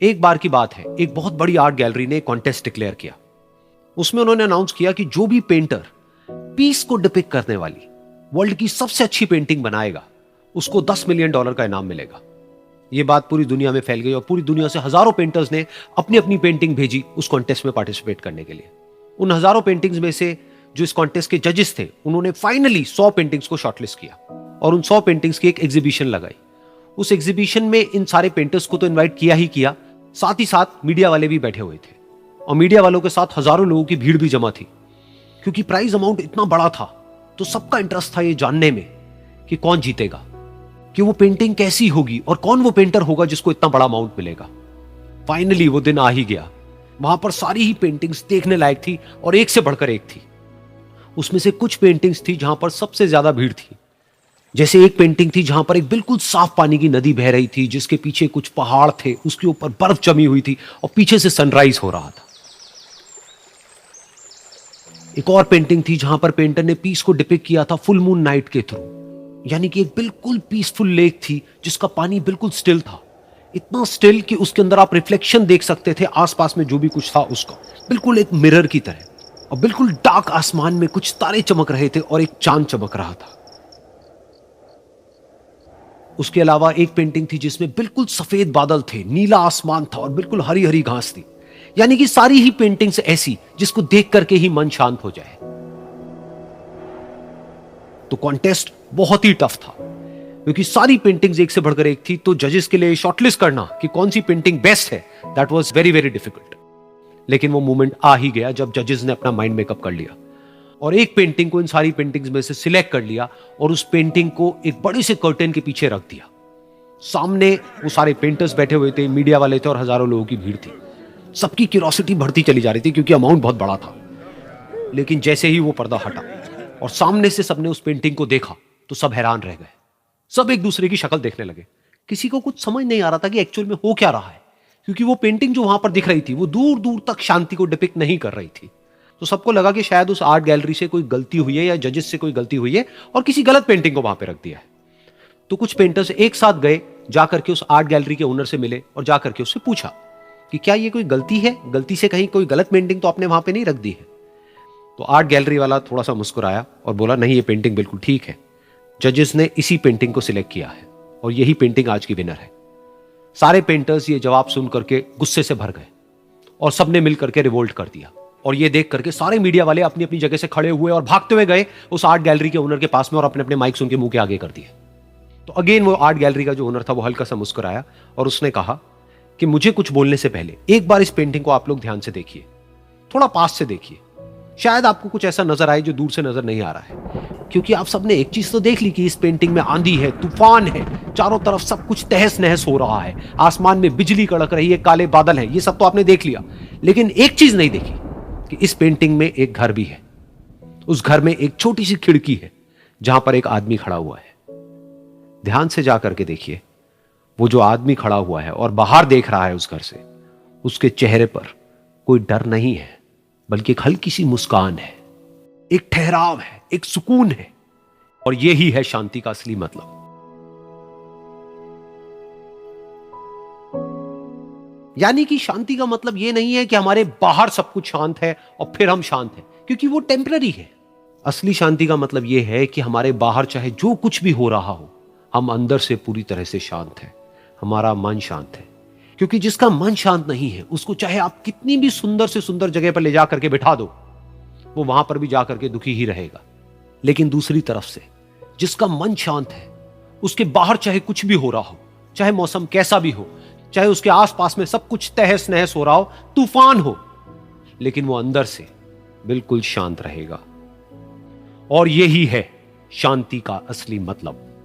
एक बार की बात है, एक बहुत बड़ी आर्ट गैलरी ने एक कॉन्टेस्ट डिक्लेयर किया। उसमें उन्होंने अनाउंस किया कि जो भी पेंटर पीस को डिपिक्ट करने वाली वर्ल्ड की सबसे अच्छी पेंटिंग बनाएगा, उसको $10 मिलियन का इनाम मिलेगा। यह बात पूरी दुनिया में फैल गई और पूरी दुनिया से हजारों पेंटर्स ने अपनी अपनी पेंटिंग भेजी उस कॉन्टेस्ट में पार्टिसिपेट करने के लिए। उन हजारों पेंटिंग्स में से जो इस कॉन्टेस्ट के जजेस थे, उन्होंने फाइनली 100 पेंटिंग्स को शॉर्टलिस्ट किया और उन 100 पेंटिंग्स की एक एग्जीबिशन लगाई। उस एग्जीबिशन में इन सारे पेंटर्स को तो इनवाइट किया ही किया, साथ ही साथ मीडिया वाले भी बैठे हुए थे और मीडिया वालों के साथ हजारों लोगों की भीड़ भी जमा थी। क्योंकि प्राइज अमाउंट इतना बड़ा था तो सबका इंटरेस्ट था ये जानने में कि कौन जीतेगा, कि वो पेंटिंग कैसी होगी और कौन वो पेंटर होगा जिसको इतना बड़ा अमाउंट मिलेगा। फाइनली वो दिन आ ही गया। वहां पर सारी ही पेंटिंग्स देखने लायक थी और एक से बढ़कर एक थी। उसमें से कुछ पेंटिंग्स थी जहां पर सबसे ज्यादा भीड़ थी। जैसे एक पेंटिंग थी जहां पर एक बिल्कुल साफ पानी की नदी बह रही थी, जिसके पीछे कुछ पहाड़ थे, उसके ऊपर बर्फ जमी हुई थी और पीछे से सनराइज हो रहा था। एक और पेंटिंग थी जहां पर पेंटर ने पीस को डिपिक्ट किया था फुल मून नाइट के थ्रू, यानी कि एक बिल्कुल पीसफुल लेक थी जिसका पानी बिल्कुल स्टिल था, इतना स्टिल कि उसके अंदर आप रिफ्लेक्शन देख सकते थे आसपास में जो भी कुछ था उसका, बिल्कुल एक मिरर की तरह। और बिल्कुल डार्क आसमान में कुछ तारे चमक रहे थे और एक चांद चमक रहा था। उसके अलावा एक पेंटिंग थी जिसमें बिल्कुल सफेद बादल थे, नीला आसमान था और बिल्कुल हरी हरी घास थी। यानी कि सारी ही पेंटिंग्स ऐसी जिसको देख करके ही मन शांत हो जाए। तो कॉन्टेस्ट बहुत ही टफ था क्योंकि सारी पेंटिंग्स एक से बढ़कर एक थी। तो जजेस के लिए शॉर्टलिस्ट करना कि कौन सी पेंटिंग बेस्ट है, that was very very difficult. लेकिन वो मोमेंट आ ही गया जब जजेस ने अपना माइंड मेकअप कर लिया और एक पेंटिंग को इन सारी पेंटिंग्स में से सिलेक्ट कर लिया और उस पेंटिंग को एक बड़े से कर्टेन के पीछे रख दिया। सामने वो सारे पेंटर्स बैठे हुए थे, मीडिया वाले थे और हजारों लोगों की भीड़ थी। सबकी क्यूरियोसिटी बढ़ती चली जा रही थी क्योंकि अमाउंट बहुत बड़ा था। लेकिन जैसे ही वो पर्दा हटा और सामने से सबने उस पेंटिंग को देखा तो सब हैरान रह गए। सब एक दूसरे की शक्ल देखने लगे। किसी को कुछ समझ नहीं आ रहा था कि एक्चुअल में हो क्या रहा है, क्योंकि वो पेंटिंग जो वहां पर दिख रही थी वो दूर दूर तक शांति को डिपिक्ट नहीं कर रही थी। तो सबको लगा कि शायद उस आर्ट गैलरी से कोई गलती हुई है या जजेस से कोई गलती हुई है और किसी गलत पेंटिंग को वहां पे रख दिया है। तो कुछ पेंटर्स एक साथ गए, जाकर के उस आर्ट गैलरी के ओनर से मिले और जाकर के उससे पूछा कि क्या ये कोई गलती है, गलती से कहीं कोई गलत पेंटिंग तो आपने वहां पे नहीं रख दी है। तो आर्ट गैलरी वाला थोड़ा सा मुस्कुराया और बोला, नहीं, ये पेंटिंग बिल्कुल ठीक है। जजेस ने इसी पेंटिंग को सिलेक्ट किया है और यही पेंटिंग आज की विनर है। सारे पेंटर्स ये जवाब सुन करके गुस्से से भर गए और सबने मिल करके रिवोल्ट कर दिया। और ये देख करके सारे मीडिया वाले अपनी अपनी जगह से खड़े हुए और भागते हुए गए उस आर्ट गैलरी के ओनर के पास में और अपने अपने माइक्स उनके मुंह के आगे कर दिए। तो अगेन वो आर्ट गैलरी का जो ओनर था वो हल्का सा मुस्कुराया और उसने कहा कि मुझे कुछ बोलने से पहले एक बार इस पेंटिंग को आप लोग ध्यान से देखिए, थोड़ा पास से देखिए, शायद आपको कुछ ऐसा नजर आए जो दूर से नजर नहीं आ रहा है। क्योंकि आप सबने एक चीज तो देख ली कि इस पेंटिंग में आंधी है, तूफान है, चारों तरफ सब कुछ तहस नहस हो रहा है, आसमान में बिजली कड़क रही है, काले बादल हैं, ये सब तो आपने देख लिया। लेकिन एक चीज नहीं देखी कि इस पेंटिंग में एक घर भी है। उस घर में एक छोटी सी खिड़की है जहां पर एक आदमी खड़ा हुआ है। ध्यान से जाकर के देखिए, वो जो आदमी खड़ा हुआ है और बाहर देख रहा है उस घर से, उसके चेहरे पर कोई डर नहीं है, बल्कि एक हल्की सी मुस्कान है, एक ठहराव है, एक सुकून है। और यही है शांति का असली मतलब। यानी कि शांति का मतलब यह नहीं है कि हमारे बाहर सब कुछ शांत है और फिर हम शांत हैं, क्योंकि वो टेम्पररी है। असली शांति का मतलब यह है कि हमारे बाहर चाहे जो कुछ भी हो रहा हो, हम अंदर से पूरी तरह से शांत हैं, हमारा मन शांत है। क्योंकि जिसका मन शांत नहीं है, उसको चाहे आप कितनी भी सुंदर से सुंदर जगह पर ले जाकर के बिठा दो, वो वहां पर भी जाकर के दुखी ही रहेगा। लेकिन दूसरी तरफ से जिसका मन शांत है, उसके बाहर चाहे कुछ भी हो रहा हो, चाहे मौसम कैसा भी हो, चाहे उसके आसपास में सब कुछ तहस नहस हो रहा हो, तूफान हो, लेकिन वो अंदर से बिल्कुल शांत रहेगा। और यही है शांति का असली मतलब।